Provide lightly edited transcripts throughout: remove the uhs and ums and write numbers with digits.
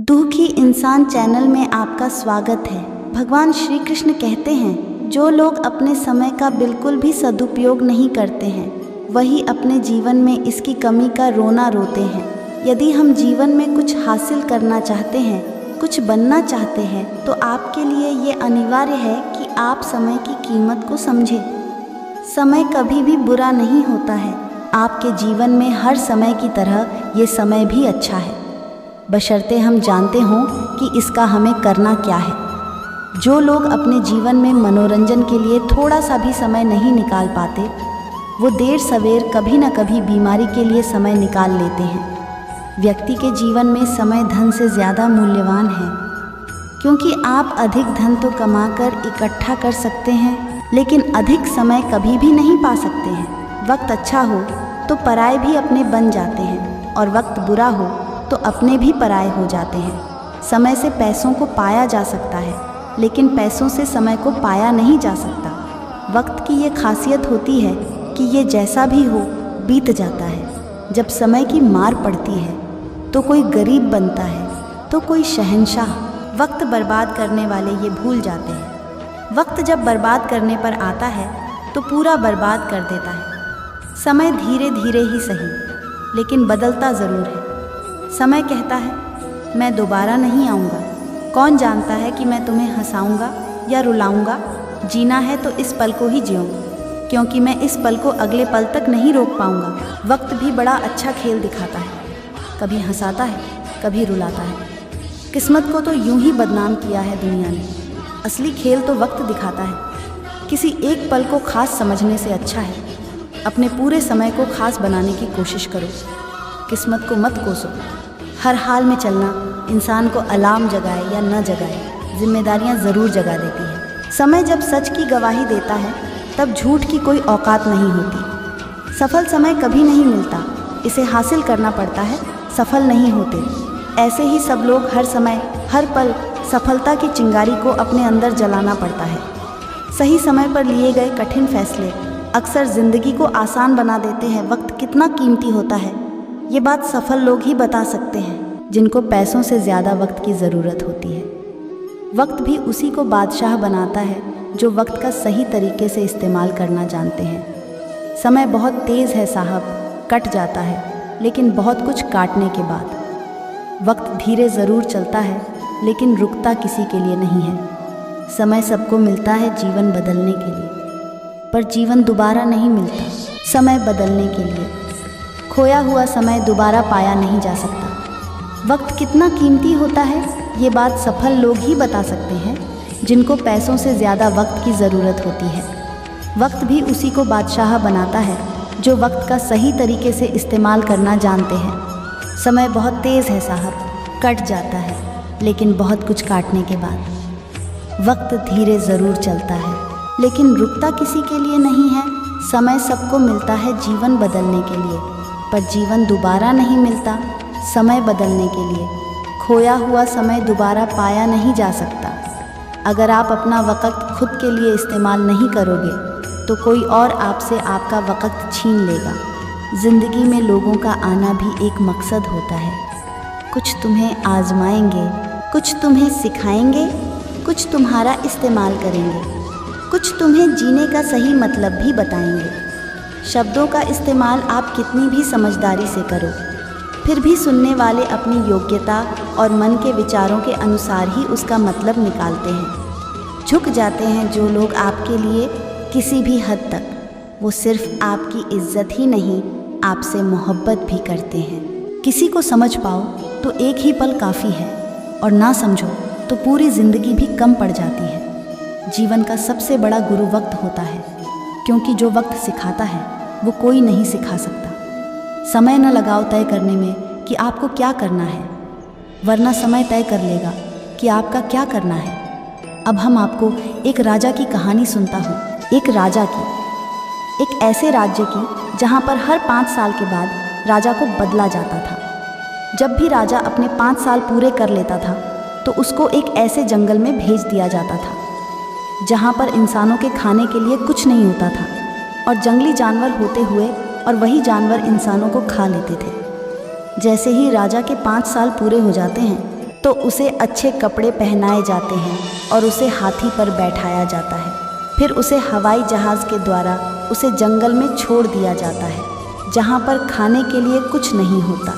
दुखी इंसान चैनल में आपका स्वागत है। भगवान श्री कृष्ण कहते हैं, जो लोग अपने समय का बिल्कुल भी सदुपयोग नहीं करते हैं वही अपने जीवन में इसकी कमी का रोना रोते हैं। यदि हम जीवन में कुछ हासिल करना चाहते हैं, कुछ बनना चाहते हैं, तो आपके लिए ये अनिवार्य है कि आप समय की कीमत को समझें। समय कभी भी बुरा नहीं होता है। आपके जीवन में हर समय की तरह ये समय भी अच्छा है, बशर्ते हम जानते हों कि इसका हमें करना क्या है। जो लोग अपने जीवन में मनोरंजन के लिए थोड़ा सा भी समय नहीं निकाल पाते, वो देर सवेर कभी न कभी बीमारी के लिए समय निकाल लेते हैं। व्यक्ति के जीवन में समय धन से ज़्यादा मूल्यवान है, क्योंकि आप अधिक धन तो कमाकर इकट्ठा कर सकते हैं, लेकिन अधिक समय कभी भी नहीं पा सकते हैं। वक्त अच्छा हो तो पराये भी अपने बन जाते हैं, और वक्त बुरा हो तो अपने भी पराये हो जाते हैं। समय से पैसों को पाया जा सकता है, लेकिन पैसों से समय को पाया नहीं जा सकता। वक्त की ये खासियत होती है कि ये जैसा भी हो बीत जाता है। जब समय की मार पड़ती है तो कोई गरीब बनता है तो कोई शहंशाह। वक्त बर्बाद करने वाले ये भूल जाते हैं, वक्त जब बर्बाद करने पर आता है तो पूरा बर्बाद कर देता है। समय धीरे धीरे ही सही, लेकिन बदलता ज़रूर है। समय कहता है, मैं दोबारा नहीं आऊँगा। कौन जानता है कि मैं तुम्हें हंसाऊँगा या रुलाऊँगा। जीना है तो इस पल को ही जियो, क्योंकि मैं इस पल को अगले पल तक नहीं रोक पाऊँगा। वक्त भी बड़ा अच्छा खेल दिखाता है, कभी हंसाता है, कभी रुलाता है। किस्मत को तो यूं ही बदनाम किया है दुनिया ने। असली खेल तो वक्त दिखाता है। किसी एक पल को खास समझने से अच्छा है अपने पूरे समय को खास बनाने की कोशिश करो। किस्मत को मत कोसो। हर हाल में चलना इंसान को अलार्म जगाए या न जगाए, जिम्मेदारियां ज़रूर जगा देती है। समय जब सच की गवाही देता है तब झूठ की कोई औकात नहीं होती। सफल समय कभी नहीं मिलता, इसे हासिल करना पड़ता है, सफल नहीं होते। ऐसे ही सब लोग हर समय हर पल सफलता की चिंगारी को अपने अंदर जलाना पड़ता है। सही समय पर लिए गए कठिन फैसले अक्सर ज़िंदगी को आसान बना देते हैं। वक्त कितना कीमती होता है ये बात सफल लोग ही बता सकते हैं, जिनको पैसों से ज़्यादा वक्त की ज़रूरत होती है। वक्त भी उसी को बादशाह बनाता है जो वक्त का सही तरीके से इस्तेमाल करना जानते हैं। समय बहुत तेज़ है साहब, कट जाता है, लेकिन बहुत कुछ काटने के बाद। वक्त धीरे ज़रूर चलता है, लेकिन रुकता किसी के लिए नहीं है। समय सबको मिलता है जीवन बदलने के लिए, पर जीवन दोबारा नहीं मिलता समय बदलने के लिए। खोया हुआ समय दोबारा पाया नहीं जा सकता। वक्त कितना कीमती होता है ये बात सफल लोग ही बता सकते हैं, जिनको पैसों से ज़्यादा वक्त की ज़रूरत होती है। वक्त भी उसी को बादशाह बनाता है जो वक्त का सही तरीके से इस्तेमाल करना जानते हैं। समय बहुत तेज़ है साहब, कट जाता है, लेकिन बहुत कुछ काटने के बाद। वक्त धीरे ज़रूर चलता है, लेकिन रुकता किसी के लिए नहीं है। समय सबको मिलता है जीवन बदलने के लिए, पर जीवन दोबारा नहीं मिलता समय बदलने के लिए। खोया हुआ समय दोबारा पाया नहीं जा सकता। अगर आप अपना वक्त खुद के लिए इस्तेमाल नहीं करोगे तो कोई और आपसे आपका वक्त छीन लेगा। ज़िंदगी में लोगों का आना भी एक मकसद होता है। कुछ तुम्हें आजमाएंगे, कुछ तुम्हें सिखाएंगे, कुछ तुम्हारा इस्तेमाल करेंगे, कुछ तुम्हें जीने का सही मतलब भी बताएंगे। शब्दों का इस्तेमाल आप कितनी भी समझदारी से करो, फिर भी सुनने वाले अपनी योग्यता और मन के विचारों के अनुसार ही उसका मतलब निकालते हैं। झुक जाते हैं जो लोग आपके लिए किसी भी हद तक। वो सिर्फ आपकी इज्जत ही नहीं, आपसे मोहब्बत भी करते हैं। किसी को समझ पाओ तो एक ही पल काफ़ी है, और ना समझो तो पूरी ज़िंदगी भी कम पड़ जाती है। जीवन का सबसे बड़ा गुरु वक्त होता है, क्योंकि जो वक्त सिखाता है वो कोई नहीं सिखा सकता। समय न लगाओ तय करने में कि आपको क्या करना है, वरना समय तय कर लेगा कि आपका क्या करना है। अब हम आपको एक राजा की कहानी सुनता हूँ। एक राजा की, एक ऐसे राज्य की जहाँ पर हर 5 साल के बाद राजा को बदला जाता था। जब भी राजा अपने 5 साल पूरे कर लेता था तो उसको एक ऐसे जंगल में भेज दिया जाता था जहाँ पर इंसानों के खाने के लिए कुछ नहीं होता था, और जंगली जानवर होते हुए और वही जानवर इंसानों को खा लेते थे। जैसे ही राजा के 5 साल पूरे हो जाते हैं तो उसे अच्छे कपड़े पहनाए जाते हैं और उसे हाथी पर बैठाया जाता है। फिर उसे हवाई जहाज़ के द्वारा उसे जंगल में छोड़ दिया जाता है, जहाँ पर खाने के लिए कुछ नहीं होता।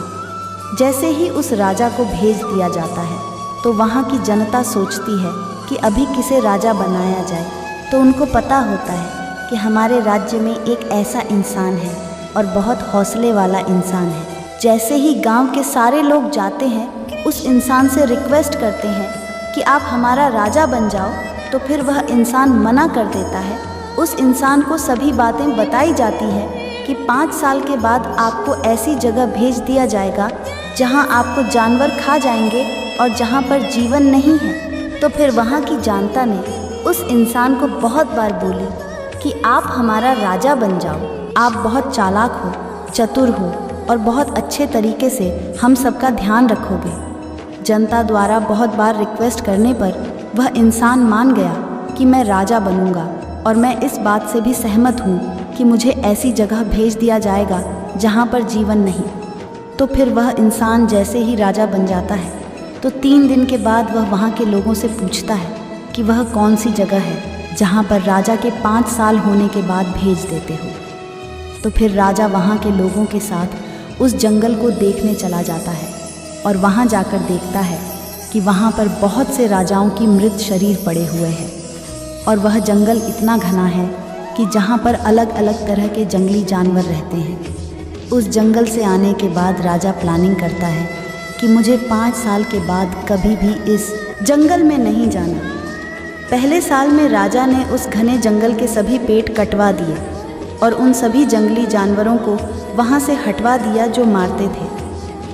जैसे ही उस राजा को भेज दिया जाता है तो वहाँ की जनता सोचती है कि अभी किसे राजा बनाया जाए। तो उनको पता होता है कि हमारे राज्य में एक ऐसा इंसान है और बहुत हौसले वाला इंसान है। जैसे ही गांव के सारे लोग जाते हैं, उस इंसान से रिक्वेस्ट करते हैं कि आप हमारा राजा बन जाओ, तो फिर वह इंसान मना कर देता है। उस इंसान को सभी बातें बताई जाती है कि 5 साल के बाद आपको ऐसी जगह भेज दिया जाएगा जहां आपको जानवर खा जाएंगे और जहां पर जीवन नहीं है। तो फिर वहां की जनता ने उस इंसान को बहुत बार बोली कि आप हमारा राजा बन जाओ, आप बहुत चालाक हो, चतुर हो और बहुत अच्छे तरीके से हम सबका ध्यान रखोगे। जनता द्वारा बहुत बार रिक्वेस्ट करने पर वह इंसान मान गया कि मैं राजा बनूंगा और मैं इस बात से भी सहमत हूँ कि मुझे ऐसी जगह भेज दिया जाएगा जहाँ पर जीवन नहीं। तो फिर वह इंसान जैसे ही राजा बन जाता है तो 3 दिन के बाद वह वहाँ के लोगों से पूछता है कि वह कौन सी जगह है जहाँ पर राजा के 5 साल होने के बाद भेज देते हो। तो फिर राजा वहाँ के लोगों के साथ उस जंगल को देखने चला जाता है और वहाँ जाकर देखता है कि वहाँ पर बहुत से राजाओं की मृत शरीर पड़े हुए हैं और वह जंगल इतना घना है कि जहाँ पर अलग अलग तरह के जंगली जानवर रहते हैं। उस जंगल से आने के बाद राजा प्लानिंग करता है कि मुझे 5 साल के बाद कभी भी इस जंगल में नहीं जाना। पहले साल में राजा ने उस घने जंगल के सभी पेड़ कटवा दिए और उन सभी जंगली जानवरों को वहाँ से हटवा दिया जो मारते थे।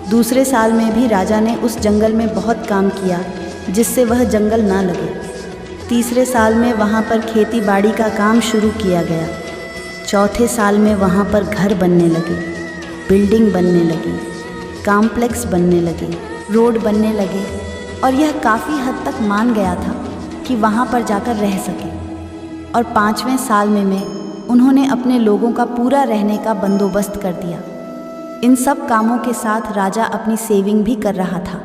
दूसरे साल में भी राजा ने उस जंगल में बहुत काम किया जिससे वह जंगल ना लगे। तीसरे साल में वहाँ पर खेती बाड़ी का काम शुरू किया गया। चौथे साल में वहाँ पर घर बनने लगे, बिल्डिंग बनने लगी, कॉम्प्लेक्स बनने लगे, रोड बनने लगे और यह काफ़ी हद तक मान गया था कि वहाँ पर जाकर रह सके। और 5वें साल में उन्होंने अपने लोगों का पूरा रहने का बंदोबस्त कर दिया। इन सब कामों के साथ राजा अपनी सेविंग भी कर रहा था।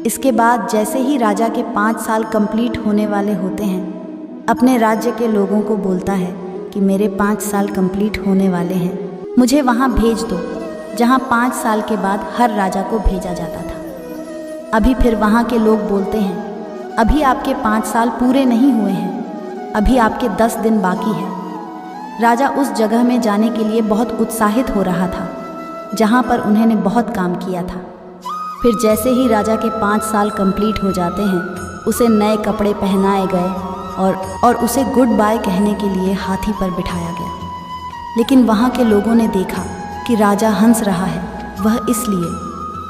इसके बाद जैसे ही राजा के 5 साल कंप्लीट होने वाले होते हैं, अपने राज्य के लोगों को बोलता है कि मेरे 5 साल कंप्लीट होने वाले हैं, मुझे वहाँ भेज दो जहाँ 5 साल के बाद हर राजा को भेजा जाता था। अभी फिर वहाँ के लोग बोलते हैं अभी आपके 5 साल पूरे नहीं हुए हैं, अभी आपके 10 दिन बाकी हैं। राजा उस जगह में जाने के लिए बहुत उत्साहित हो रहा था जहाँ पर उन्होंने बहुत काम किया था। फिर जैसे ही राजा के 5 साल कंप्लीट हो जाते हैं, उसे नए कपड़े पहनाए गए और उसे गुड बाय कहने के लिए हाथी पर बिठाया गया। लेकिन वहाँ के लोगों ने देखा कि राजा हंस रहा है। वह इसलिए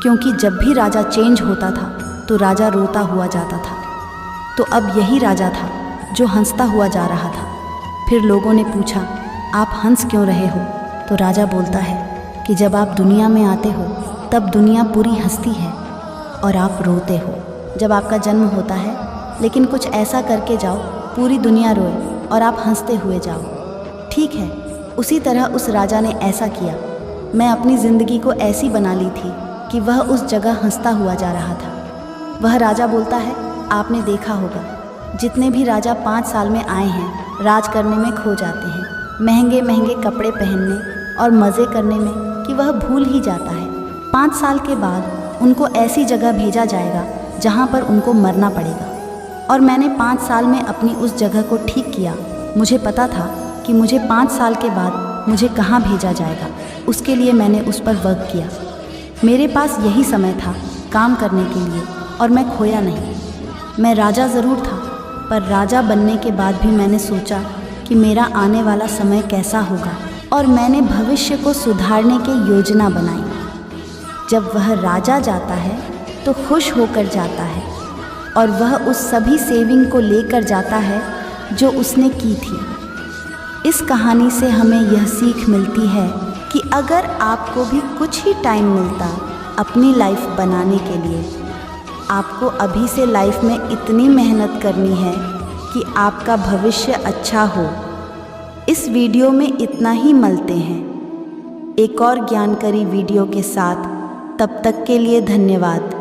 क्योंकि जब भी राजा चेंज होता था तो राजा रोता हुआ जाता था। तो अब यही राजा था जो हंसता हुआ जा रहा था। फिर लोगों ने पूछा आप हंस क्यों रहे हो? तो राजा बोलता है कि जब आप दुनिया में आते हो तब दुनिया पूरी हंसती है और आप रोते हो। जब आपका जन्म होता है लेकिन कुछ ऐसा करके जाओ पूरी दुनिया रोए और आप हंसते हुए जाओ। ठीक है, उसी तरह उस राजा ने ऐसा किया। मैं अपनी ज़िंदगी को ऐसी बना ली थी कि वह उस जगह हंसता हुआ जा रहा था। वह राजा बोलता है आपने देखा होगा जितने भी राजा 5 साल में आए हैं राज करने में खो जाते हैं, महंगे महंगे कपड़े पहनने और मज़े करने में कि वह भूल ही जाता है। 5 साल के बाद उनको ऐसी जगह भेजा जाएगा जहाँ पर उनको मरना पड़ेगा। और मैंने 5 साल में अपनी उस जगह को ठीक किया। मुझे पता था कि मुझे 5 साल के बाद मुझे कहाँ भेजा जाएगा, उसके लिए मैंने उस पर वर्क किया। मेरे पास यही समय था काम करने के लिए और मैं खोया नहीं। मैं राजा ज़रूर था, पर राजा बनने के बाद भी मैंने सोचा कि मेरा आने वाला समय कैसा होगा और मैंने भविष्य को सुधारने की योजना बनाई। जब वह राजा जाता है तो खुश होकर जाता है और वह उस सभी सेविंग को लेकर जाता है जो उसने की थी। इस कहानी से हमें यह सीख मिलती है कि अगर आपको भी कुछ ही टाइम मिलता अपनी लाइफ बनाने के लिए, आपको अभी से लाइफ में इतनी मेहनत करनी है कि आपका भविष्य अच्छा हो। इस वीडियो में इतना ही। मिलते हैं एक और ज्ञानकारी वीडियो के साथ। तब तक के लिए धन्यवाद।